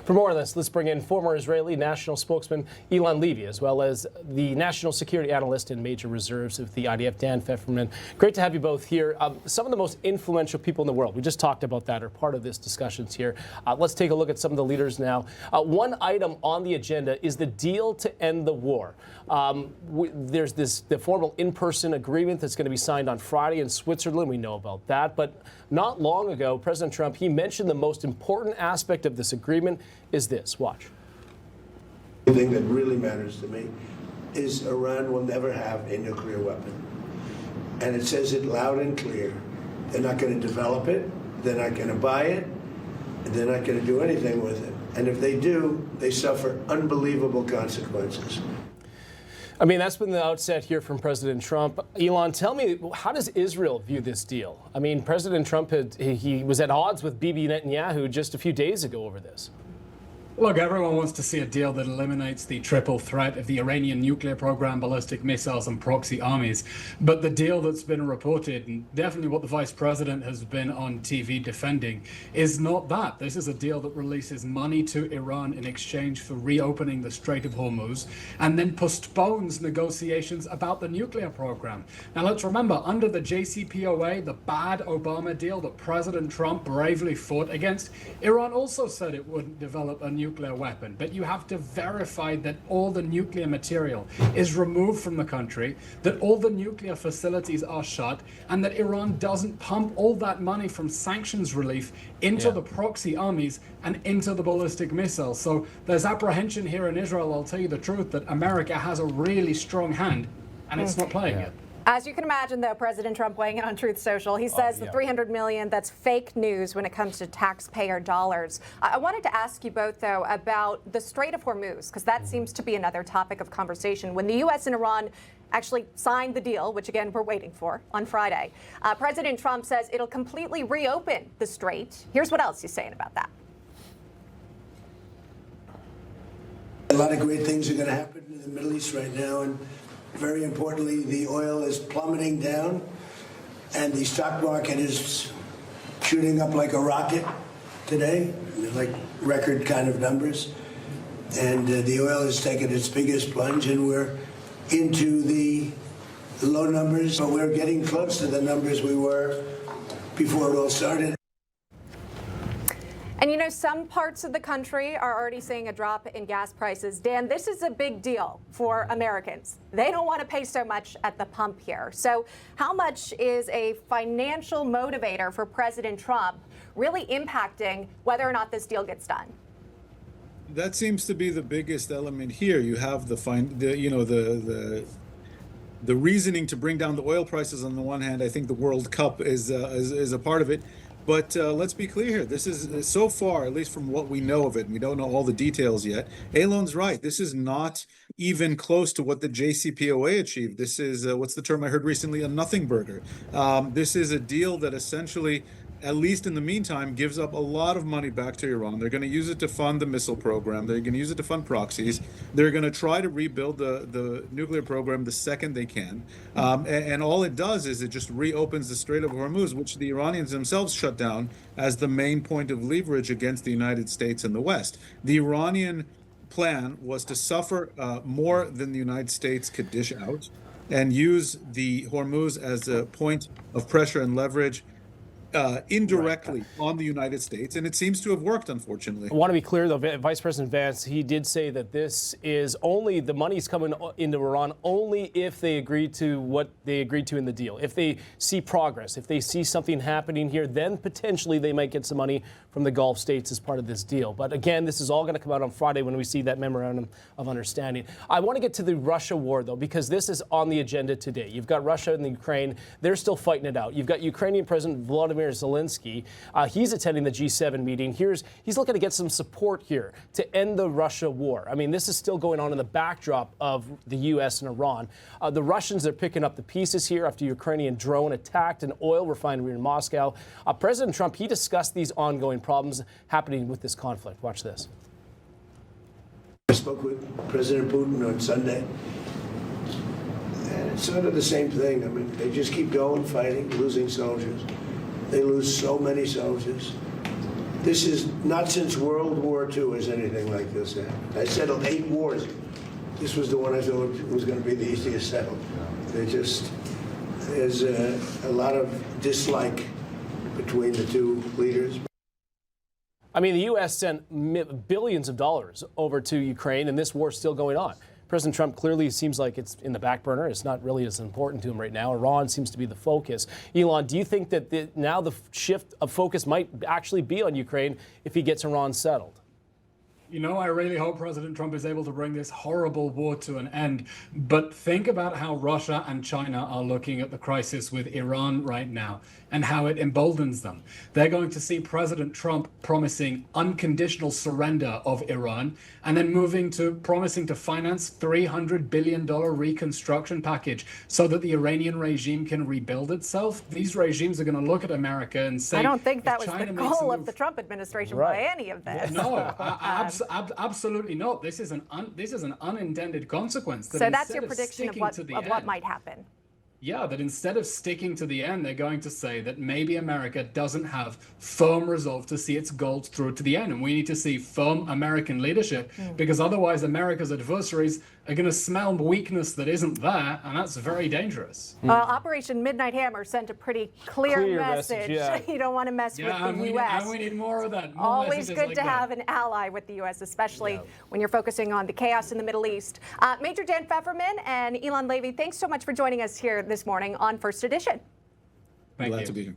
For more on this, let's bring in former Israeli national spokesman Eylon Levy, as well as the national security analyst in major reserves of the IDF, Dan Pfefferman. Great to have you both here. Some of the most influential people in the world, we just talked about that, are part of this discussions here. Let's take a look at some of the leaders now. One item on the agenda is the deal to end the war. There's the formal in-person agreement that's going to be signed on Friday in Switzerland. We know about that. But not long ago, President Trump, he mentioned the most important aspect of this agreement is this. Watch. The thing that really matters to me is Iran will never have a nuclear weapon. And it says it loud and clear. They're not going to develop it. They're not going to buy it. They're not going to do anything with it. And if they do, they suffer unbelievable consequences. I mean, that's been the outset here from President Trump. Eylon, tell me, how does Israel view this deal? I mean, President Trump, he was at odds with Bibi Netanyahu just a few days ago over this. Look, everyone wants to see a deal that eliminates the triple threat of the Iranian nuclear program, ballistic missiles, and proxy armies. But the deal that's been reported, and definitely what the vice president has been on TV defending, is not that. This is a deal that releases money to Iran in exchange for reopening the Strait of Hormuz, and then postpones negotiations about the nuclear program. Now, let's remember, under the JCPOA, the bad Obama deal that President Trump bravely fought against, Iran also said it wouldn't develop a nuclear weapon, but you have to verify that all the nuclear material is removed from the country, that all the nuclear facilities are shut, and that Iran doesn't pump all that money from sanctions relief into the proxy armies and into the ballistic missiles. So there's apprehension here in Israel, I'll tell you the truth, that America has a really strong hand and it's not playing it. As you can imagine, though, President Trump weighing in on Truth Social, he says the $300 million, that's fake news when it comes to taxpayer dollars. I wanted to ask you both, though, about the Strait of Hormuz, because that seems to be another topic of conversation. When the U.S. and Iran actually signed the deal, which, again, we're waiting for on Friday, President Trump says it'll completely reopen the strait. Here's what else he's saying about that. A lot of great things are going to happen in the Middle East right now, and very importantly, the oil is plummeting down, and the stock market is shooting up like a rocket today, like record kind of numbers. And the oil has taken its biggest plunge, and we're into the low numbers, but we're getting close to the numbers we were before it all started. And you know, some parts of the country are already seeing a drop in gas prices. Dan, this is a big deal for Americans. They don't want to pay so much at the pump here. So how much is a financial motivator for President Trump really impacting whether or not this deal gets done? That seems to be the biggest element here. You have the reasoning to bring down the oil prices on the one hand. I think the World Cup is a part of it. But let's be clear here. This is, so far, at least from what we know of it, and we don't know all the details yet, Eylon's right. This is not even close to what the JCPOA achieved. This is, what's the term I heard recently, a nothing burger. This is a deal that essentially, at least in the meantime, gives up a lot of money back to Iran. They're going to use it to fund the missile program. They're going to use it to fund proxies. They're going to try to rebuild the nuclear program the second they can. And all it does is it just reopens the Strait of Hormuz, which the Iranians themselves shut down as the main point of leverage against the United States and the West. The Iranian plan was to suffer more than the United States could dish out and use the Hormuz as a point of pressure and leverage indirectly on the United States, and it seems to have worked, unfortunately. I want to be clear, though, Vice President Vance, he did say that this is only, the money's coming into Iran only if they agree to what they agreed to in the deal. If they see progress, if they see something happening here, then potentially they might get some money from the Gulf states as part of this deal. But again, this is all going to come out on Friday when we see that memorandum of understanding. I want to get to the Russia war, though, because this is on the agenda today. You've got Russia and the Ukraine. They're still fighting it out. You've got Ukrainian President Volodymyr Zelensky. He's attending the G7 meeting. He's looking to get some support here to end the Russia war. I mean, this is still going on in the backdrop of the U.S. and Iran. The Russians are picking up the pieces here after Ukrainian drone attacked an oil refinery in Moscow. President Trump, he discussed these ongoing problems happening with this conflict. Watch this. I spoke with President Putin on Sunday, and it's sort of the same thing. I mean, they just keep going, fighting, losing soldiers. They lose so many soldiers. This is not since World War II has anything like this happened. I settled 8 wars. This was the one I thought was going to be the easiest settled. There's a lot of dislike between the two leaders. I mean, the U.S. sent billions of dollars over to Ukraine, and this war's still going on. President Trump clearly seems like it's in the back burner. It's not really as important to him right now. Iran seems to be the focus. Eylon, do you think that now the shift of focus might actually be on Ukraine if he gets Iran settled? You know, I really hope President Trump is able to bring this horrible war to an end. But think about how Russia and China are looking at the crisis with Iran right now and how it emboldens them. They're going to see President Trump promising unconditional surrender of Iran and then moving to promising to finance $300 billion reconstruction package so that the Iranian regime can rebuild itself. These regimes are going to look at America and say, I don't think that was China the makes a goal of move- the Trump administration Right. by any of this. No, absolutely not. This is an unintended consequence. So that's instead your prediction of sticking what to the what end- might happen. Yeah, that instead of sticking to the end, they're going to say that maybe America doesn't have firm resolve to see its goals through to the end. And we need to see firm American leadership because otherwise America's adversaries are going to smell weakness that isn't there. And that's very dangerous. Well, Operation Midnight Hammer sent a pretty clear message. Yeah. You don't want to mess with and the we U.S. need more of that. More Always messages good like to that. have an ally with the U.S., especially when you're focusing on the chaos in the Middle East. Major Dan Pfefferman and Eylon Levy, thanks so much for joining us here this morning on First Edition. Thank Glad you. to be here.